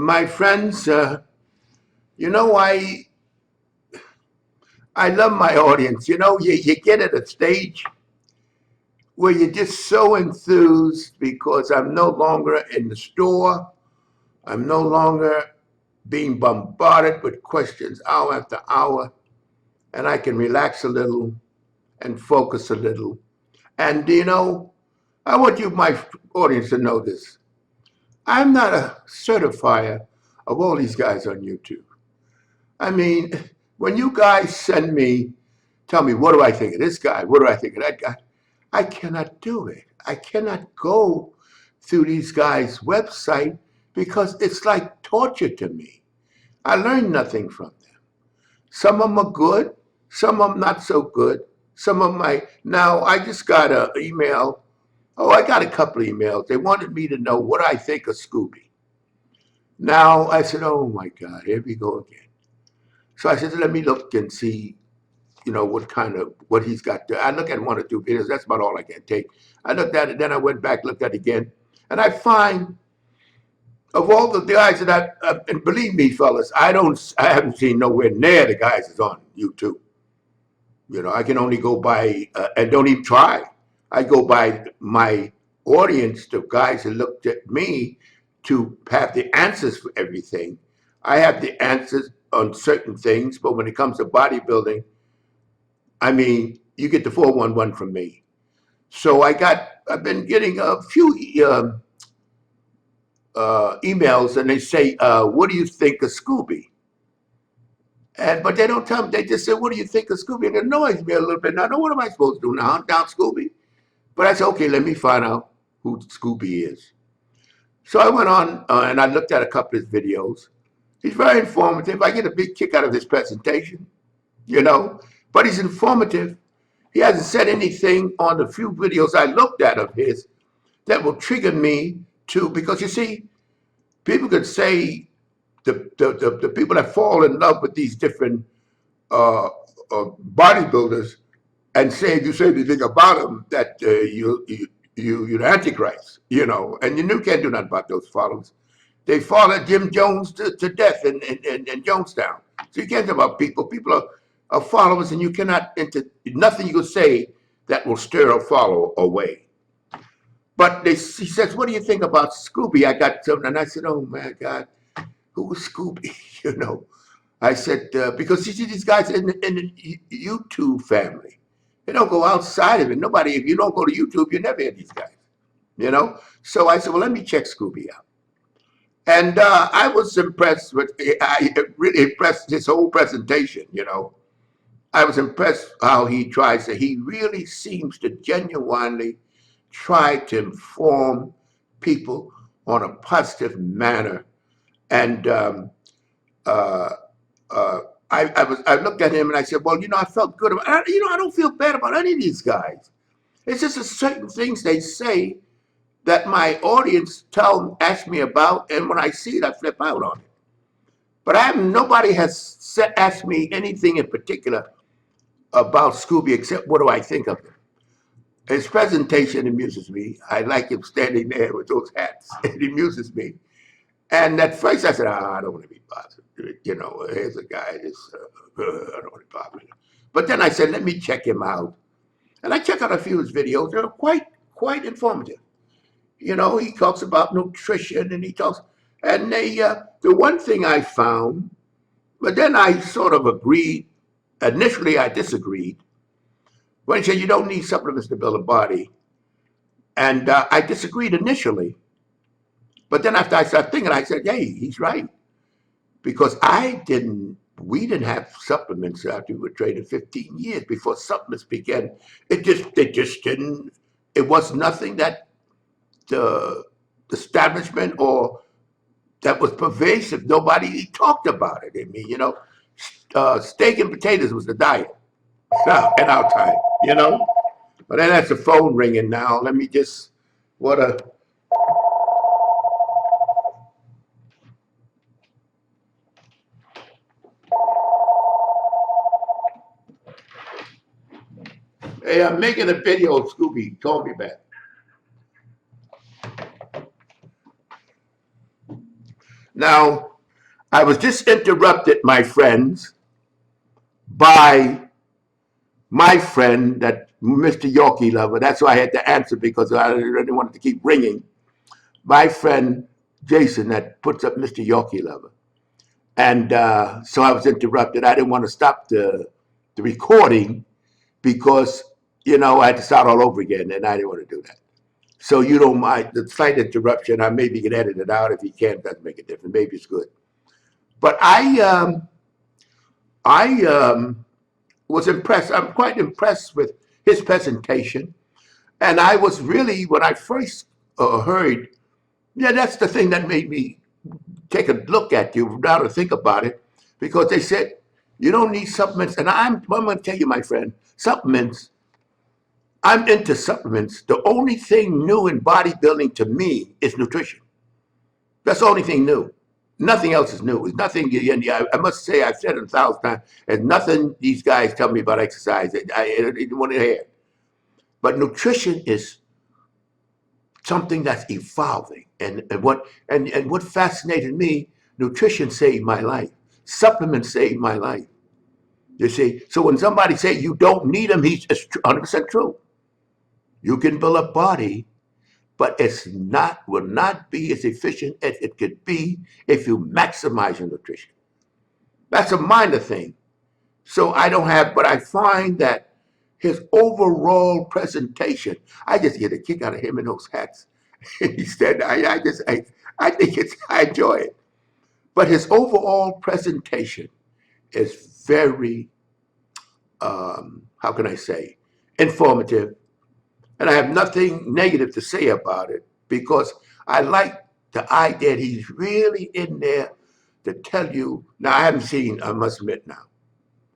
My friends, you know, I love my audience. You know, you get at a stage where you're just so enthused because I'm no longer in the store. I'm no longer being bombarded with questions hour after hour, and I can relax a little and focus a little. And, you know, I want you, my audience, to know this. I'm not a certifier of all these guys on YouTube. I mean, when you guys send me, tell me, what do I think of this guy? What do I think of that guy? I cannot do it. I cannot go through these guys' website because it's like torture to me. I learn nothing from them. Some of them are good, some of them not so good. Some of them now I just got an email. Oh, I got a couple of emails. They wanted me to know what I think of Scooby. Now I said, oh my God, here we go again. So I said, let me look and see, what he's got to. I look at one or two videos. That's about all I can take. I looked at it, then I went back, looked at it again, and I find of all the guys that and believe me, fellas, I haven't seen nowhere near the guys that's on YouTube. You know, I can only go by and don't even try. I go by my audience, the guys that looked at me to have the answers for everything. I have the answers on certain things, but when it comes to bodybuilding, I mean, you get the 411 from me. So I've been getting a few emails, and they say, "What do you think of Scooby?" But they don't tell me. They just say, "What do you think of Scooby?" And it annoys me a little bit. Now, what am I supposed to do now? Hunt down Scooby? But I said, "Okay, let me find out who Scooby is." So I went on and I looked at a couple of his videos. He's very informative. I get a big kick out of his presentation, you know, but he's informative. He hasn't said anything on the few videos I looked at of his that will trigger me to, because you see, people could say the people that fall in love with these different bodybuilders and say, if you say anything about them, that you're the Antichrist, you know, and you can't do nothing about those followers. They followed Jim Jones to death in Jonestown. So you can't talk about people. People are followers, and you cannot nothing you can say that will stir a follower away. But he says, "What do you think about Scooby?" I got something, and I said, "Oh my God, who was Scooby?" You know, I said because you see these guys in the YouTube family, they don't go outside of it. Nobody, if you don't go to YouTube, you never hear these guys. You know, so I said, "Well, let me check Scooby out." And I was impressed with, I really impressed his whole presentation, you know. I was impressed how he really seems to genuinely try to inform people on a positive manner. And uh, uh, I looked at him and I said, well, you know, I felt good about, I don't feel bad about any of these guys. It's just a certain things they say that my audience ask me about, and when I see it, I flip out on it. But nobody has asked me anything in particular about Scooby except what do I think of him. His presentation amuses me. I like him standing there with those hats. It amuses me. And at first I said, I don't want to be bothered. You know, here's a guy, I don't want to bother him. But then I said, let me check him out. And I checked out a few of his videos. They're quite informative. You know, he talks about nutrition and the one thing I found, but then I sort of agreed. Initially, I disagreed when he said you don't need supplements to build a body. And I disagreed initially. But then after I started thinking, I said, hey, he's right. Because we didn't have supplements after we were training 15 years before supplements began. It just didn't, it was nothing that the establishment or that was pervasive. Nobody talked about it. I mean, you know, steak and potatoes was the diet in our time, you know. But then that's the phone ringing now. Let me just, what a, hey, I'm making a video of Scooby. Call me back. Now, I was just interrupted, my friends, by my friend, that Mr. Yorkie lover. That's why I had to answer, because I really wanted to keep ringing. My friend Jason that puts up Mr. Yorkie lover. And so I was interrupted. I didn't want to stop the recording because, I had to start all over again, and I didn't want to do that. So you don't mind the slight interruption. I maybe can edit it out. If you can't, it doesn't make a difference. Maybe it's good. But I was impressed. I'm quite impressed with his presentation. And I was really, when I first heard, yeah, that's the thing that made me take a look at you now to think about it, because they said you don't need supplements. And I'm going to tell you, my friend, supplements, I'm into supplements. The only thing new in bodybuilding to me is nutrition. That's the only thing new. Nothing else is new. It's nothing. I must say, I've said it 1,000 times. And nothing these guys tell me about exercise. I don't want to hear. But nutrition is something that's evolving. And what fascinated me, nutrition saved my life. Supplements saved my life. You see, so when somebody say you don't need them, it's 100% true. You can build a body, but will not be as efficient as it could be if you maximize your nutrition. That's a minor thing. So I don't have, but I find that his overall presentation, I just get a kick out of him in those hats. He said, I think I enjoy it. But his overall presentation is very, how can I say, informative. And I have nothing negative to say about it, because I like the idea that he's really in there to tell you. Now, I haven't seen, I must admit now,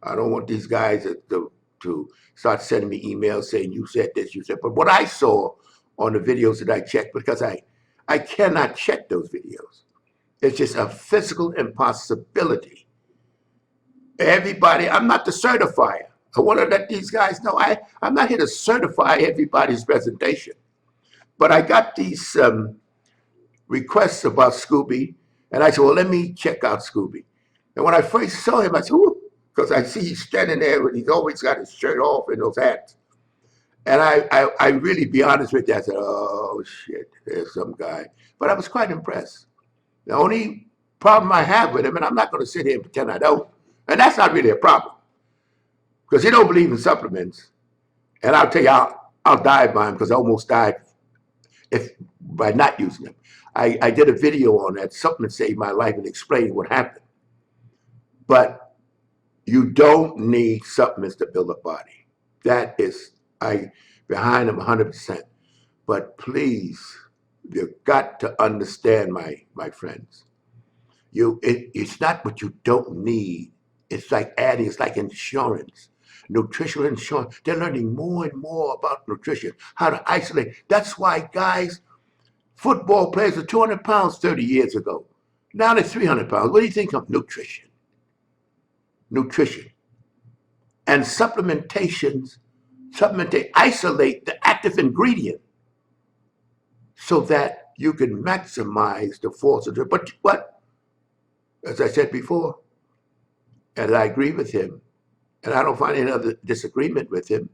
I don't want these guys to start sending me emails saying you said this, you said, but what I saw on the videos that I checked, because I cannot check those videos. It's just a physical impossibility. Everybody, I'm not the certifier. I want to let these guys know I'm not here to certify everybody's presentation. But I got these requests about Scooby, and I said, well, let me check out Scooby. And when I first saw him, I said, ooh, because I see he's standing there, and he's always got his shirt off and those hats. And I really, be honest with you, I said, oh, shit, there's some guy. But I was quite impressed. The only problem I have with him, and I'm not going to sit here and pretend I don't, and that's not really a problem, because he don't believe in supplements. And I'll tell you, I'll die by him, because I almost died by not using them. I did a video on that, supplements saved my life, and explained what happened. But you don't need supplements to build a body. That is, behind him 100%. But please, you've got to understand, my friends. It's not what you don't need. It's like adding, it's like insurance. Nutritional insurance. They're learning more and more about nutrition, how to isolate. That's why guys, football players were 200 pounds 30 years ago. Now they're 300 pounds. What do you think of nutrition? Nutrition. And supplementations, they isolate the active ingredient so that you can maximize the force of it. But what? As I said before, and I agree with him, and I don't find any other disagreement with him,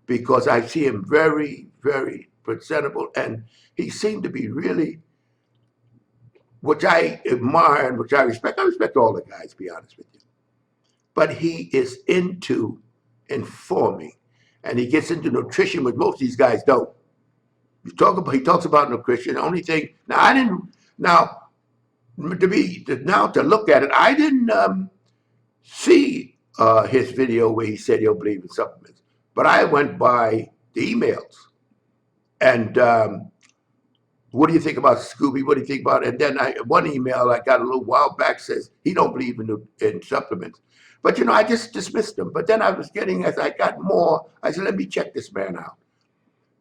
because I see him very, very presentable, and he seemed to be really, which I admire and which I respect. I respect all the guys, to be honest with you. But he is into informing, and he gets into nutrition, which most of these guys don't. He talks about nutrition. The only thing, now to look at it, I didn't see his video where he said he'll believe in supplements. But I went by the emails. And what do you think about Scooby? What do you think about it? And then one email I got a little while back says he don't believe in supplements. But, I just dismissed him. But then I was getting, as I got more, I said, let me check this man out.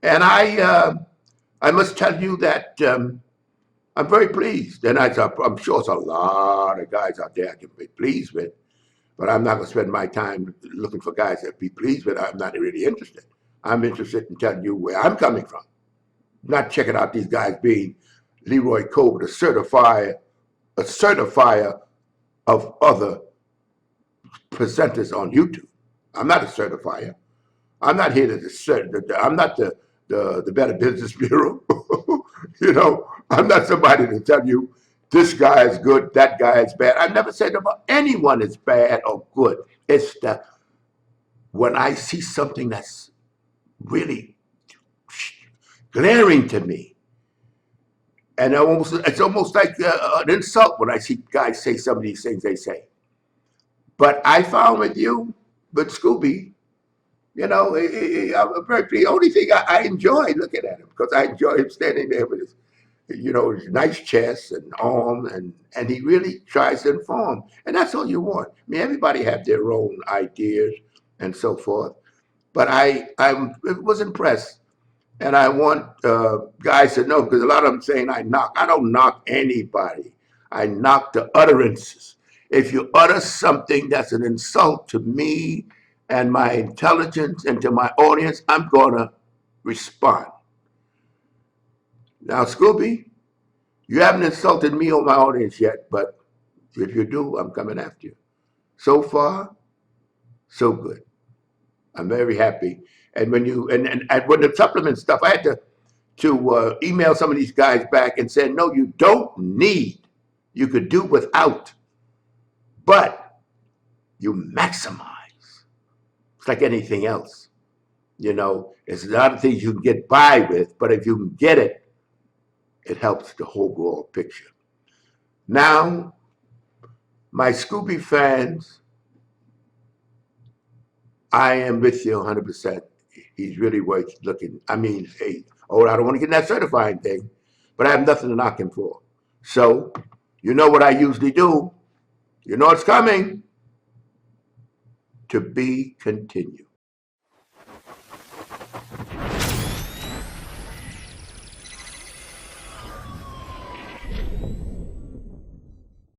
And I must tell you that I'm very pleased. And I'm sure there's a lot of guys out there I can be pleased with. But I'm not going to spend my time looking for guys that be pleased with. I'm not really interested. I'm interested in telling you where I'm coming from. Not checking out these guys being Leroy Colbert, a certified a certifier of other presenters on YouTube. I'm not a certifier. I'm not here to I'm not the Better Business Bureau. You know, I'm not somebody to tell you this guy is good, that guy is bad. I never said about anyone is bad or good. It's that when I see something that's really glaring to me, and it's almost like an insult when I see guys say some of these things they say. But I found with you, with Scooby, you know, the only thing I enjoy looking at him because I enjoy him standing there with his, you know, his nice chest and arm, and he really tries to inform, and that's all you want. I mean, everybody have their own ideas and so forth, but I was impressed, and I want guys to know because a lot of them saying I knock. I don't knock anybody. I knock the utterances. If you utter something that's an insult to me and my intelligence and to my audience, I'm gonna respond. Now, Scooby, you haven't insulted me or my audience yet, but if you do, I'm coming after you. So far, so good. I'm very happy. And when you and when the supplement stuff, I had to email some of these guys back and say, no, you don't need. You could do without, but you maximize. It's like anything else. You know, there's a lot of things you can get by with, but if you can get it, it helps the whole overall picture. Now, my Scooby fans, I am with you 100%. He's really worth looking. I mean, hey, oh, I don't want to get in that certifying thing, but I have nothing to knock him for. So, you know what I usually do. You know it's coming. To be continued.